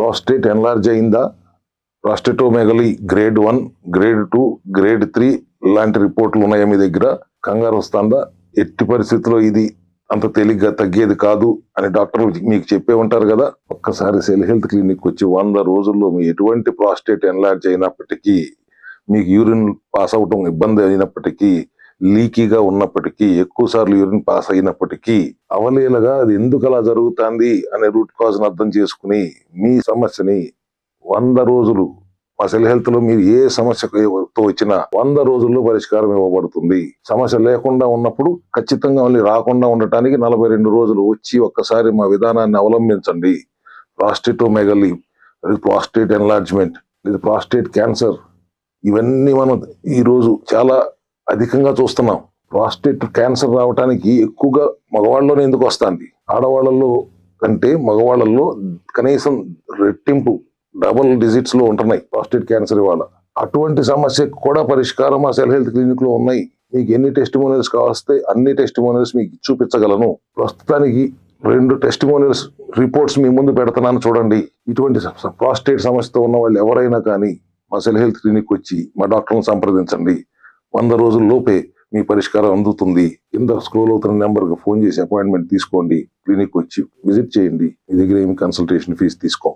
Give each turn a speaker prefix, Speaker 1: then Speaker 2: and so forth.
Speaker 1: Prostate enlarge అయిందా, ప్రాస్టేటోమెగలీ grade 1, grade 2, grade 3 లాంటి రిపోర్ట్లు ఉన్నాయా మీ దగ్గర? కంగారు వస్తుందా? ఎట్టి పరిస్థితుల్లో ఇది అంత తేలిగ్గా తగ్గేది కాదు అని డాక్టర్లు మీకు చెప్పే ఉంటారు కదా. ఒక్కసారి సెల్ హెల్త్ క్లినిక్ వచ్చి 100 రోజుల్లో మీ ఎటువంటి ప్రాస్టేట్ ఎన్లార్జ్ అయినప్పటికీ, మీకు యూరిన్ పాస్ అవటం ఇబ్బంది అయినప్పటికీ, లీకీగా ఉన్నప్పటికీ, ఎక్కువ సార్లు యూరిన్ పాస్ అయినప్పటికీ, అవలీలగా అది ఎందుకు అలా జరుగుతుంది అనే రూట్ కాజ్ అర్థం చేసుకుని మీ సమస్యని 100 రోజులు మా సెల్ హెల్త్ లో మీరు ఏ సమస్యతో వచ్చినా 100 రోజుల్లో పరిష్కారం ఇవ్వబడుతుంది. సమస్య లేకుండా ఉన్నప్పుడు ఖచ్చితంగా మళ్ళీ రాకుండా ఉండటానికి 42 రోజులు వచ్చి ఒక్కసారి మా విధానాన్ని అవలంబించండి. ప్రాస్టేటోమెగలీ, ప్రాస్టేట్ ఎన్లార్జ్మెంట్, ఇది ప్రాస్టేట్ క్యాన్సర్, ఇవన్నీ మనం ఈ రోజు చాలా అధికంగా చూస్తున్నాం. ప్రాస్టేట్ క్యాన్సర్ రావడానికి ఎక్కువగా మగవాళ్ళలోనే ఎందుకు వస్తుంది? ఆడవాళ్ళలో కంటే మగవాళ్ళల్లో కనీసం రెట్టింపు, డబుల్ డిజిట్స్ లో ఉంటున్నాయి ప్రాస్టేట్ క్యాన్సర్ ఇవాళ. అటువంటి సమస్యకు కూడా పరిష్కారం మా సెల్ హెల్త్ క్లినిక్ లో ఉన్నాయి. మీకు ఎన్ని టెస్టిమోనియల్స్ కావస్తే అన్ని టెస్టిమోనియల్స్ మీకు చూపించగలను. ప్రస్తుతానికి 2 టెస్టిమోనియల్స్ రిపోర్ట్స్ మీ ముందు పెడుతున్నాను చూడండి. ఇటువంటి ప్రాస్టేట్ సమస్యతో ఉన్న వాళ్ళు ఎవరైనా కానీ మా సెల్ హెల్త్ క్లినిక్ వచ్చి మా డాక్టర్ని సంప్రదించండి. 100 రోజుల్లోపే మీ పరిష్కారం అందుతుంది. కింద స్క్రోల్ అవుతున్న నెంబర్కి ఫోన్ చేసి అపాయింట్మెంట్ తీసుకోండి. క్లినిక్ వచ్చి విజిట్ చేయండి. మీ దగ్గర ఏమి కన్సల్టేషన్ ఫీజు తీసుకోం.